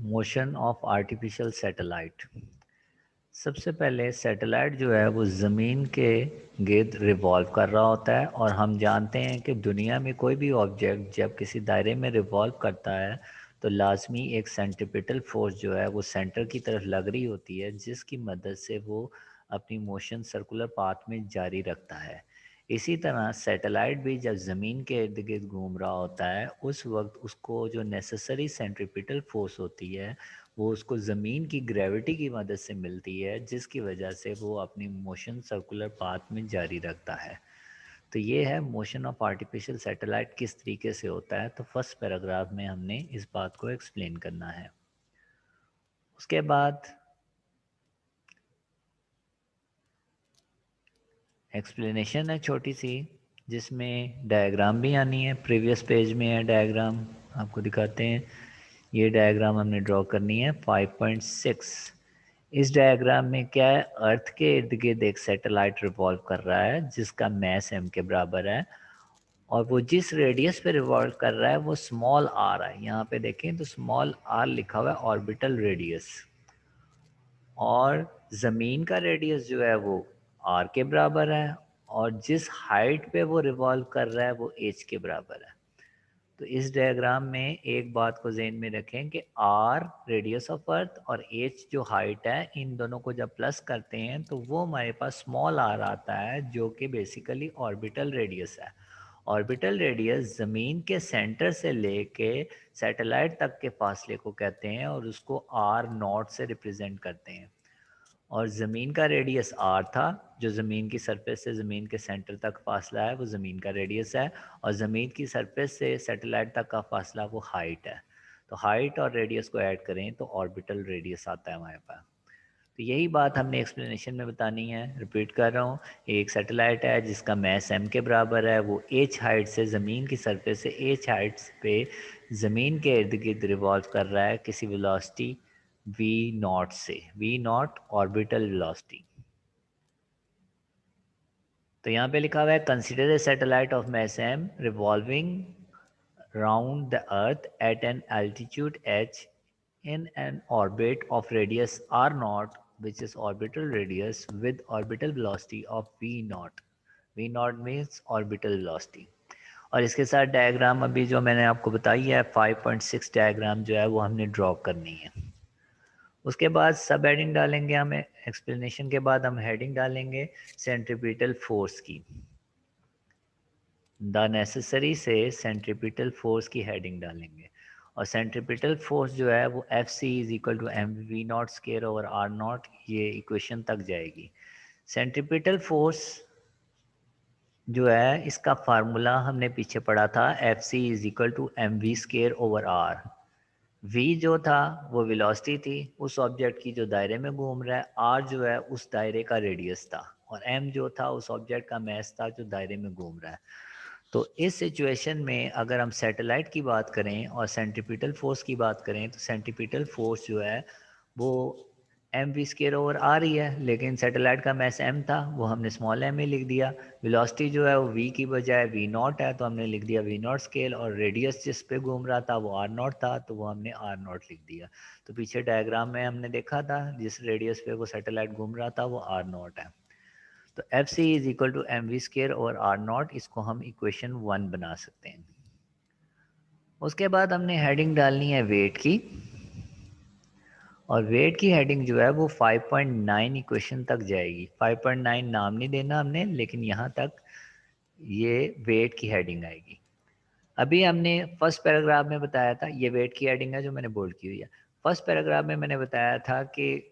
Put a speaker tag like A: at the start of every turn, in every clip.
A: Motion of artificial satellite. सबसे पहले satellite जो है वो ज़मीन के गिर्द रिवॉल्व कर रहा होता है और हम जानते हैं कि दुनिया में कोई भी ऑब्जेक्ट जब किसी दायरे में रिवॉल्व करता है तो लाजमी एक सेंट्रिपिटल फोर्स जो है वो सेंटर की तरफ लग रही होती है, जिसकी मदद से वो अपनी मोशन सर्कुलर पाथ में जारी रखता है। इसी तरह सैटेलाइट भी जब ज़मीन के इर्द गिर्द घूम रहा होता है उस वक्त उसको जो नेसेसरी सेंट्रिपिटल फोर्स होती है वो उसको ज़मीन की ग्रेविटी की मदद से मिलती है, जिसकी वजह से वो अपनी मोशन सर्कुलर पाथ में जारी रखता है। तो ये है मोशन ऑफ आर्टिफिशियल सैटेलाइट किस तरीके से होता है। तो फर्स्ट पैराग्राफ में हमने इस बात को एक्सप्लेन करना है। उसके बाद एक्सप्लेनेशन है छोटी सी, जिसमें डायग्राम भी आनी है। प्रीवियस पेज में है डायग्राम, आपको दिखाते हैं। ये डायग्राम हमने ड्रॉ करनी है 5.6। इस डायग्राम में क्या है, अर्थ के इर्द गिर्द एक सैटेलाइट रिवॉल्व कर रहा है जिसका मैस m के बराबर है, और वो जिस रेडियस पे रिवॉल्व कर रहा है वो स्मॉल r है। यहाँ पे देखें तो स्मॉल r लिखा हुआ है, ऑर्बिटल रेडियस। और ज़मीन का रेडियस जो है वो r के बराबर है, और जिस हाइट पे वो रिवॉल्व कर रहा है वो h के बराबर है। तो इस डायग्राम में एक बात को ज़हन में रखें कि r रेडियस ऑफ अर्थ और h जो हाइट है, इन दोनों को जब प्लस करते हैं तो वो हमारे पास स्मॉल r आता है, जो कि बेसिकली ऑर्बिटल रेडियस है। ऑर्बिटल रेडियस ज़मीन के सेंटर से लेके सैटेलाइट तक के फासले को कहते हैं और उसको r नॉट से रिप्रेजेंट करते हैं। और ज़मीन का रेडियस r था, जो ज़मीन की सरफेस से ज़मीन के सेंटर तक फासला है वो ज़मीन का रेडियस है, और ज़मीन की सरफेस से सैटेलाइट तक का फासला वो हाइट है। तो हाइट और रेडियस को ऐड करें तो ऑर्बिटल रेडियस आता है हमारे पास। तो यही बात हमने एक्सप्लेनेशन में बतानी है। रिपीट कर रहा हूँ, एक सैटेलाइट है जिसका मैस m के बराबर है, वो h हाइट से ज़मीन की सरफेस से h हाइट पे ज़मीन के इर्द गिर्द रिवॉल्व कर रहा है किसी वेलोसिटी v नॉट से। v not orbital velocity. तो यहाँ पे लिखा हुआ है consider a satellite of mass m revolving round the earth at an altitude h in an orbit of radius r naught, which is orbital radius, with orbital velocity of v naught. v naught means orbital velocity। और इसके साथ diagram अभी जो मैंने आपको बताई है 5.6 diagram जो है वो हमने ड्रॉ करनी है। उसके बाद सब हेडिंग डालेंगे हमें। एक्सप्लेनेशन के बाद हम हेडिंग डालेंगे सेंट्रीपिटल फोर्स की। द नेसेसरी से सेंट्रीपिटल फोर्स की हेडिंग डालेंगे। और सेंट्रीपिटल फोर्स जो है वो F C is equal to M V not square over R not, ये इक्वेशन तक जाएगी। सेंट्रीपिटल फोर्स जो है इसका फार्मूला हमने पीछे पढ़ा था, F C is equal to M V square over R. V जो था वो वेलोसिटी थी उस ऑब्जेक्ट की जो दायरे में घूम रहा है, आर जो है उस दायरे का रेडियस था, और एम जो था उस ऑब्जेक्ट का मैस था जो दायरे में घूम रहा है। तो इस सिचुएशन में अगर हम सैटेलाइट की बात करें और सेंट्रीपिटल फोर्स की बात करें तो सेंट्रीपिटल फोर्स जो है वो एम वी स्केयर ओवर आ रही है, लेकिन सैटेलाइट का मैस एम था वो हमने स्मॉल एम में लिख दिया। वेलोसिटी जो है वो वी की बजाय वी नॉट है तो हमने लिख दिया वी नॉट स्केल, और रेडियस जिस पे घूम रहा था वो आर नॉट था तो वो हमने आर नॉट लिख दिया। तो पीछे डायग्राम में हमने देखा था जिस रेडियस पे वो सैटेलाइट घूम रहा था वो आर नॉट है। तो F C is equal to M V square और आर नॉट, इसको हम इक्वेशन 1 बना सकते हैं। उसके बाद हमने हेडिंग डालनी है वेट की, और वेट की हेडिंग जो है वो 5.9 इक्वेशन तक जाएगी। 5.9 नाम नहीं देना हमने, लेकिन यहाँ तक ये वेट की हेडिंग आएगी। अभी हमने फर्स्ट पैराग्राफ में बताया था, ये वेट की हेडिंग है जो मैंने बोल्ड की हुई है। फर्स्ट पैराग्राफ में मैंने बताया था कि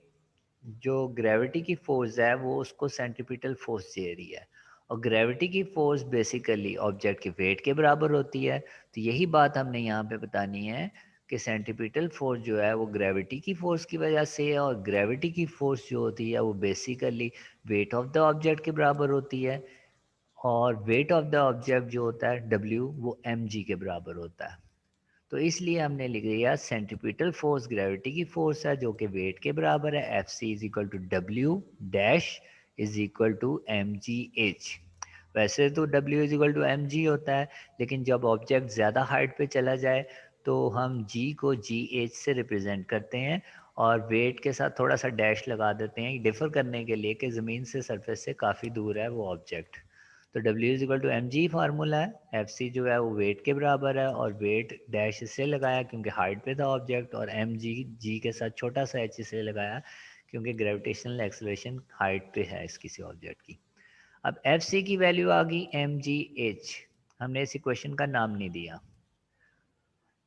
A: जो ग्रेविटी की फोर्स है वो उसको सेंट्रीपिटल फोर्स दे रही है, और ग्रेविटी की फोर्स बेसिकली ऑब्जेक्ट के वेट के बराबर होती है। तो यही बात हमने यहाँ पे बतानी है कि सेंट्रीपिटल फोर्स जो है वो ग्रेविटी की फोर्स की वजह से है, और ग्रेविटी की फोर्स जो होती है वो basically weight of the object के बराबर होती है, और वेट ऑफ द ऑब्जेक्ट जो होता है W वो mg के बराबर होता है। तो इसलिए हमने लिख दिया सेंट्रीपिटल फोर्स ग्रेविटी की फोर्स है जो कि वेट के बराबर है, F C is equal to W dash is equal to M G H. वैसे तो W is equal to M G होता है, लेकिन जब ऑब्जेक्ट ज़्यादा हाइट पे चला जाए तो हम जी को जी एच से रिप्रेजेंट करते हैं और वेट के साथ थोड़ा सा डैश लगा देते हैं डिफर करने के लिए कि ज़मीन से सरफेस से काफ़ी दूर है वो ऑब्जेक्ट। तो W is equal to M G formula है, एफ सी जो है वो वेट के बराबर है और वेट डैश इससे लगाया क्योंकि हाइट पे था ऑब्जेक्ट, और एम जी जी के साथ छोटा सा एच इसलिए लगाया क्योंकि ग्रेविटेशनल एक्सेलरेशन हाइट पे है इस किसी ऑब्जेक्ट की। अब एफ सी की वैल्यू आ गई एम जी एच, हमने इस इक्वेशन का नाम नहीं दिया।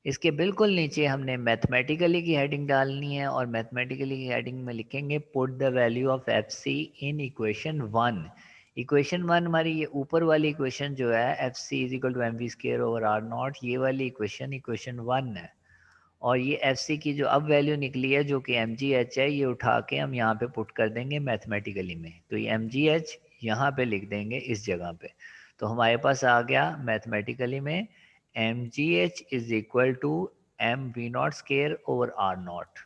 A: इसके बिल्कुल नीचे हमने मैथमेटिकली की हेडिंग डालनी है और मैथमेटिकली की हेडिंग में लिखेंगे put the value of F C in equation one. Equation one हमारी ये ऊपर वाली इक्वेशन जो है F C is equal to M V square over R not, ये वाली इक्वेशन इक्वेशन वन है। और ये एफ सी की जो अब वैल्यू निकली है जो कि एम जी एच है, ये उठा के हम यहाँ पे पुट कर देंगे मैथमेटिकली में, तो ये एम जी एच यहाँ पे लिख देंगे इस जगह पे। तो हमारे पास आ गया मैथमेटिकली में M G H is equal to M V not square over R not.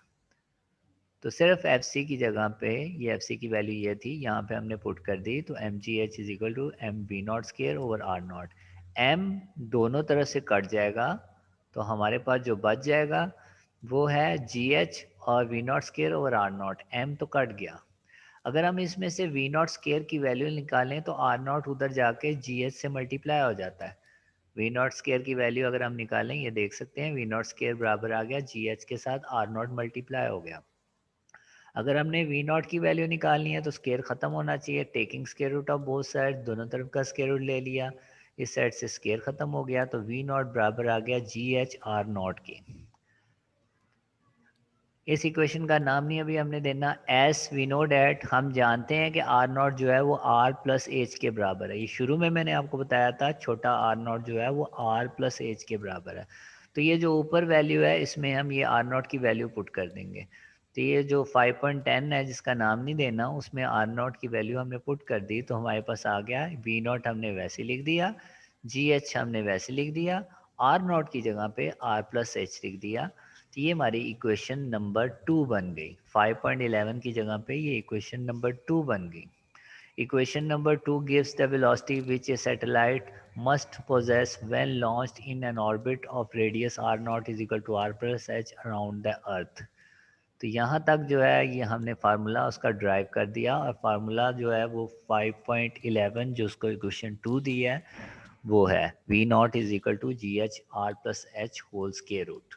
A: तो सिर्फ एफ सी की जगह पे ये एफ सी की वैल्यू ये थी, यहाँ पे हमने पुट कर दी, तो M G H is equal to M V not square over R not. M दोनों तरफ से कट जाएगा तो हमारे पास जो बच जाएगा वो है जी एच और V not square over R not. M तो कट गया, अगर हम इसमें से वी नॉट स्केयर की वैल्यू निकालें तो आर नॉट उधर जाके जी एच से मल्टीप्लाई हो जाता है। वी नॉट स्केयर की वैल्यू अगर हम निकालें, ये देख सकते हैं वी नॉट स्केयर बराबर आ गया जी एच के साथ आर नॉट मल्टीप्लाई हो गया। अगर हमने वी नॉट की वैल्यू निकालनी है तो स्केयर खत्म होना चाहिए, taking square root of both side, दोनों तरफ का स्केयर रूट ले लिया, इस साइड से स्केयर खत्म हो गया, तो वी नॉट बराबर आ गया जी एच आर नॉट के। इस इक्वेशन का नाम नहीं अभी हमने देना, एस वी नो डैट हम जानते हैं कि आर नॉट जो है वो आर प्लस एच के बराबर है। ये शुरू में मैंने आपको बताया था छोटा आर नॉट जो है वो आर प्लस एच के बराबर है। तो ये जो ऊपर वैल्यू है इसमें हम ये आर नॉट की वैल्यू पुट कर देंगे। तो ये जो 5.10 है जिसका नाम नहीं देना, उसमें आर नॉट की वैल्यू हमने पुट कर दी, तो हमारे पास आ गया वी नॉट हमने वैसे लिख दिया, जी एच हमने वैसे लिख दिया, आर नॉट की जगह पे आर प्लस एच लिख दिया। तो ये हमारी इक्वेशन नंबर 2 बन गई। 5.11 की जगह पे ये इक्वेशन नंबर 2 बन गई। Equation number 2 gives the velocity which a satellite must possess when launched in an orbit of radius r naught is equal to r plus h around the earth। तो यहाँ तक जो है ये हमने फार्मूला उसका ड्राइव कर दिया, और फार्मूला जो है वो 5.11 जो उसको इक्वेशन 2 दी है वो है v not is equal to ji H R plus H whole square root.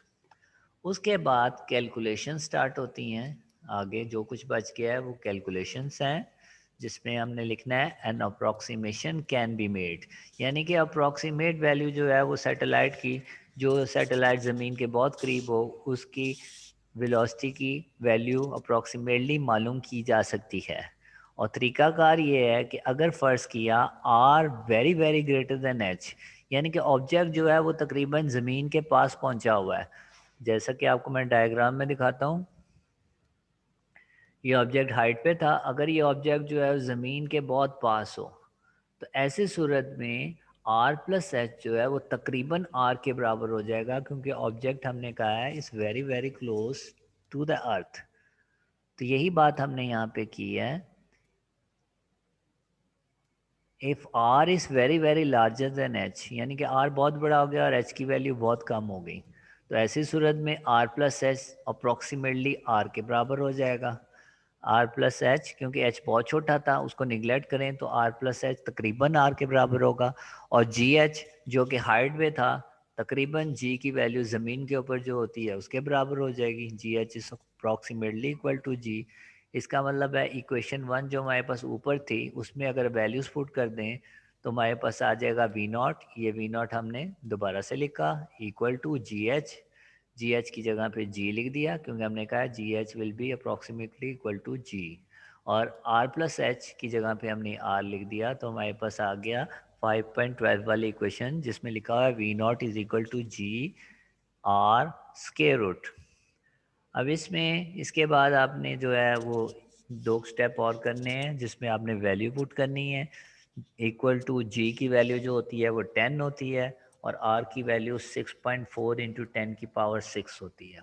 A: उसके बाद कैलकुलेशन स्टार्ट होती हैं। आगे जो कुछ बच गया है वो कैलकुलेशंस हैं, जिसमें हमने लिखना है an approximation can be made, यानी कि अप्रॉक्सीमेट वैल्यू जो है वो सैटेलाइट की, जो सैटेलाइट ज़मीन के बहुत करीब हो उसकी वेलोसिटी की वैल्यू अप्रॉक्सीमेटली मालूम की जा सकती है। और तरीकाकार ये है कि अगर फ़र्ज़ किया R very very greater than H, यानी कि ऑब्जेक्ट जो है वो तकरीबन ज़मीन के पास पहुंचा हुआ है, जैसा कि आपको मैं डायग्राम में दिखाता हूँ। ये ऑब्जेक्ट हाइट पे था, अगर ये ऑब्जेक्ट जो है ज़मीन के बहुत पास हो तो ऐसी सूरत में आर प्लस एच जो है वो तकरीबन आर के बराबर हो जाएगा, क्योंकि ऑब्जेक्ट हमने कहा है is very very close to the earth. तो यही बात हमने यहाँ पे की है, if R is very very larger than H, यानी कि आर बहुत बड़ा हो गया और एच की वैल्यू बहुत कम हो गई, तो ऐसी सूरत में R plus H approximately R के बराबर हो जाएगा। आर प्लस एच, क्योंकि एच बहुत छोटा था उसको निगलेक्ट करें तो आर प्लस एच तकरीबन आर के बराबर होगा, और जी एच जो कि हाइट में था तकरीबन जी की वैल्यू ज़मीन के ऊपर जो होती है उसके बराबर हो जाएगी, g H is approximately equal to g. इसका मतलब है इक्वेशन वन जो हमारे पास ऊपर थी उसमें अगर वैल्यूज पुट कर दें तो हमारे पास आ जाएगा वी नॉट, ये वी नॉट हमने दोबारा से लिखा equal to ji h, g h की जगह पे जी लिख दिया क्योंकि हमने कहा g h will be approximately equal to g, और आर प्लस एच की जगह पे हमने आर लिख दिया, तो हमारे पास आ गया 5.12 वाली इक्वेशन जिसमें लिखा हुआ है V not is equal to G R square root. अब इसमें इसके बाद आपने जो है वो दो स्टेप और करने हैं जिसमें आपने वैल्यू पुट करनी है। इक्वल टू जी की वैल्यू जो होती है वो 10 होती है और आर की वैल्यू 6.4 इंटू 10⁶ होती है।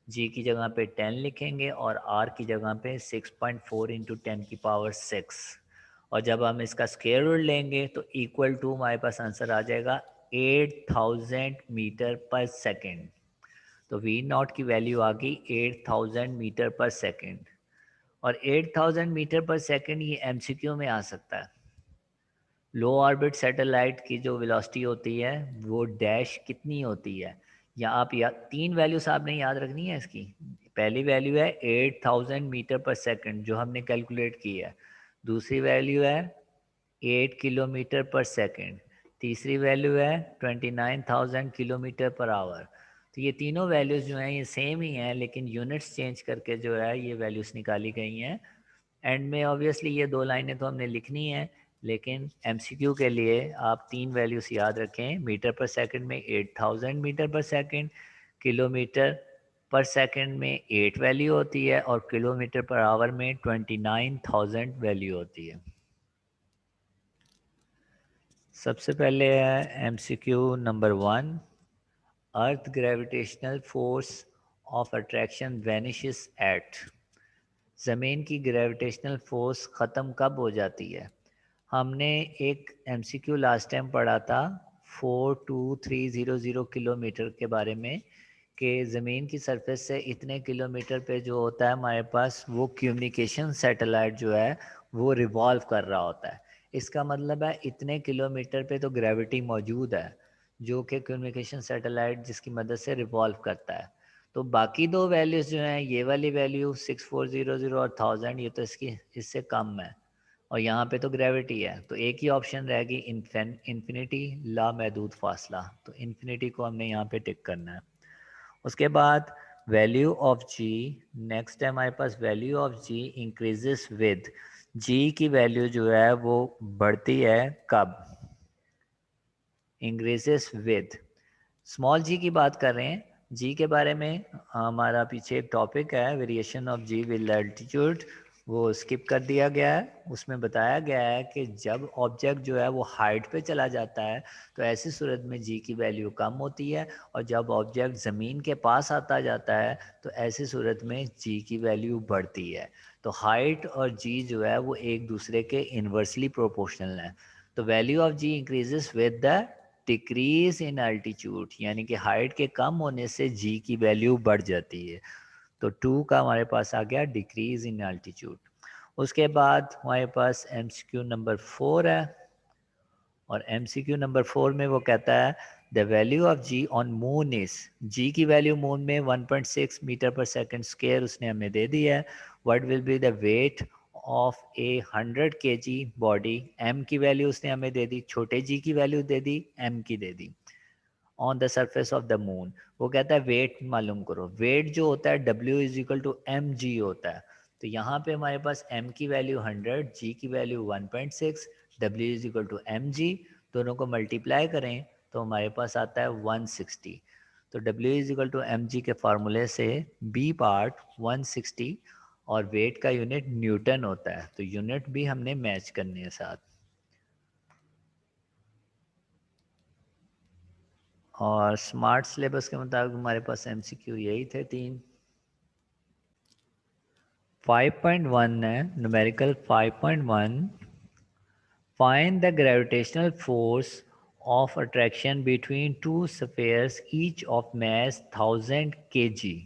A: जी की जगह पे 10 लिखेंगे और आर की जगह पे 6.4 इंटू 10⁶, और जब हम इसका स्क्वायर रूट लेंगे तो इक्वल टू हमारे पास आंसर आ जाएगा 8000 मीटर पर सेकेंड। तो वी नॉट की वैल्यू आ गई 8000 मीटर पर सेकेंड। और 8000 मीटर पर सेकेंड ये एमसीक्यू में आ सकता है। लो ऑर्बिट सैटेलाइट की जो वेलोसिटी होती है वो डैश कितनी होती है, या आप या 3 वैल्यूज आपने याद रखनी है इसकी। पहली वैल्यू है 8000 मीटर पर सेकंड जो हमने कैलकुलेट की है। दूसरी वैल्यू है 8 किलोमीटर पर सेकंड। तीसरी वैल्यू है 29000 किलोमीटर पर आवर। तो ये तीनों वैल्यूज़ जो हैं ये सेम ही हैं, लेकिन यूनिट्स चेंज करके जो है ये वैल्यूज़ निकाली गई हैं। एंड में ऑब्वियसली ये 2 लाइनें तो हमने लिखनी है, लेकिन एमसीक्यू के लिए आप 3 वैल्यूज़ याद रखें। मीटर पर सेकंड में 8000 मीटर पर सेकंड, किलोमीटर पर सेकंड में 8 वैल्यू होती है, और किलोमीटर पर आवर में 29000 वैल्यू होती है। सबसे पहले है MCQ number 1, earth gravitational force of attraction vanishes at. ज़मीन की ग्रेविटेशनल फोर्स ख़त्म कब हो जाती है? हमने एक एमसीक्यू लास्ट टाइम पढ़ा था 42300 किलोमीटर के बारे में, कि ज़मीन की सरफेस से इतने किलोमीटर पे जो होता है हमारे पास वो कम्युनिकेशन सैटेलाइट जो है वो रिवॉल्व कर रहा होता है। इसका मतलब है इतने किलोमीटर पे तो ग्रेविटी मौजूद है, जो कि कम्युनिकेशन सैटेलाइट जिसकी मदद से रिवॉल्व करता है। तो बाकी दो वैल्यूज़ जो हैं, ये वाली वैल्यू 6400 और 1000, ये तो इसकी इससे कम है, और यहाँ पे तो ग्रेविटी है। तो एक ही ऑप्शन रहेगी इन्फिनिटी, लामहदूद फासला। तो इन्फिनिटी को हमने यहाँ पे टिक करना है। उसके बाद वैल्यू ऑफ जी, नेक्स्ट है हमारे पास value of G increases with. जी की वैल्यू जो है वो बढ़ती है कब? Increases with. स्मॉल जी की बात कर रहे हैं। जी के बारे में हमारा पीछे एक टॉपिक है variation of G with altitude, वो स्किप कर दिया गया है। उसमें बताया गया है कि जब ऑब्जेक्ट जो है वो हाइट पे चला जाता है तो ऐसी सूरत में जी की वैल्यू कम होती है, और जब ऑब्जेक्ट ज़मीन के पास आता जाता है तो ऐसी सूरत में जी की वैल्यू बढ़ती है। तो हाइट और जी जो है वो एक दूसरे के इन्वर्सली प्रोपोर्शनल हैं। तो value of G increases with the decrease in altitude, यानी कि हाइट के कम होने से जी की वैल्यू बढ़ जाती है। तो 2 का हमारे पास आ गया डिक्रीज इन अल्टीट्यूड। उसके बाद हमारे पास एमसीक्यू नंबर 4 है, और एमसीक्यू नंबर 4 में वो कहता है the value of ji on moon is. जी की वैल्यू मून में 1.6 मीटर पर सेकंड स्क्वायर उसने हमें दे दी है। What will be the weight of a 100 kg body. M की वैल्यू उसने हमें दे दी, छोटे जी की वैल्यू दे दी, एम की दे दी। On the surface of the moon, वो कहता है वेट मालूम करो। वेट जो होता है W is equal to M G होता है। तो यहाँ पे हमारे पास m की वैल्यू 100, g की value 1.6, W is equal to M G. दोनों को मल्टीप्लाई करें तो हमारे पास आता है 160। तो W is equal to M G के फार्मूले से b पार्ट 160, और वेट का यूनिट न्यूटन होता है, तो यूनिट भी हमने मैच करनी है साथ। और स्मार्ट सिलेबस के मुताबिक हमारे पास एमसीक्यू यही थे 3। 5.1 है numerical 5.1, find the gravitational force of attraction between two spheres each of mass 1000 kg।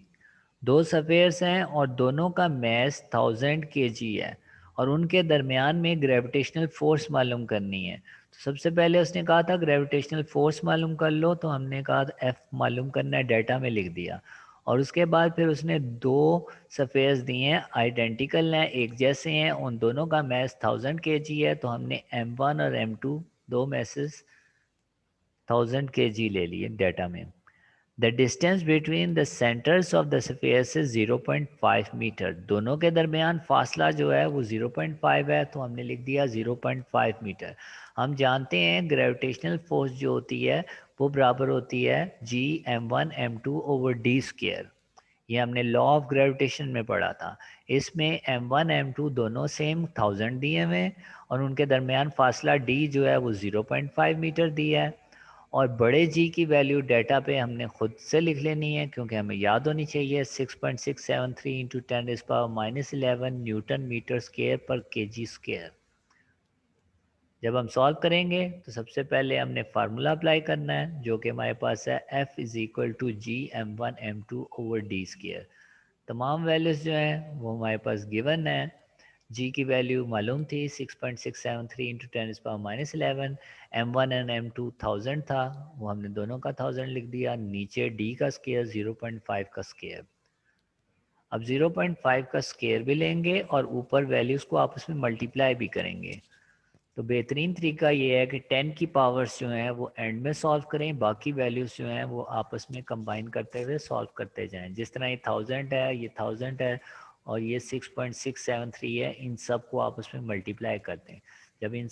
A: दो स्फीयर्स हैं और दोनों का मास 1000 kg है, और उनके दरमियान में ग्रेविटेशनल फोर्स मालूम करनी है। तो सबसे पहले उसने कहा था ग्रेविटेशनल फोर्स मालूम कर लो, तो हमने कहा एफ मालूम करना है, डाटा में लिख दिया। और उसके बाद फिर उसने दो सफ़ेयर्स दिए हैं, आइडेंटिकल हैं, एक जैसे हैं, उन दोनों का मास 1000 kg है, तो हमने M1 और M2 दो मैसेज 1000 kg ले लिए डाटा में। The distance between the centres of the spheres is 0.5 metre. दोनों के दरमियान फासला जो है वो 0.5 है, तो हमने लिख दिया 0.5 मीटर। हम जानते हैं ग्रेविटेशनल फोर्स जो होती है वो बराबर होती है G m1 m2 over D square. ये हमने लॉ ऑफ ग्रेविटेशन में पढ़ा था। इसमें m1 m2 दोनों सेम 1000 दिए हुए हैं, और उनके दरमियान फासला d जो है वो 0.5 मीटर दिया है। और बड़े जी की वैल्यू डाटा पे हमने खुद से लिख लेनी है, क्योंकि हमें याद होनी चाहिए 6.673 इंटू 10⁻⁻11 न्यूटन मीटर स्क्वायर पर kg स्क्वायर। जब हम सॉल्व करेंगे तो सबसे पहले हमने फार्मूला अप्लाई करना है जो कि हमारे पास है f is equal to G m1 m2 over D square. तमाम वैल्यूज़ जो हैं वो हमारे पास गिवन है। जी की वैल्यू मालूम थी 6.673 इंटू 10⁻11। m1 एंड m2 1000 था, वो हमने दोनों का 1000 लिख दिया। नीचे डी का स्केयर 0.5 का स्केयर। अब 0.5 का स्केयर भी लेंगे और ऊपर वैल्यूज़ को आपस में मल्टीप्लाई भी करेंगे। तो बेहतरीन तरीका ये है कि 10 की पावर्स जो हैं वो एंड में सॉल्व करें, बाकी वैल्यूज़ जो हैं वो आपस में कंबाइन करते हुए सॉल्व करते जाएं। जिस तरह ये 1000 है, ये 1000 है और ये 6.673 है, इन सब को आपस में मल्टीप्लाई करते हैं। जब इन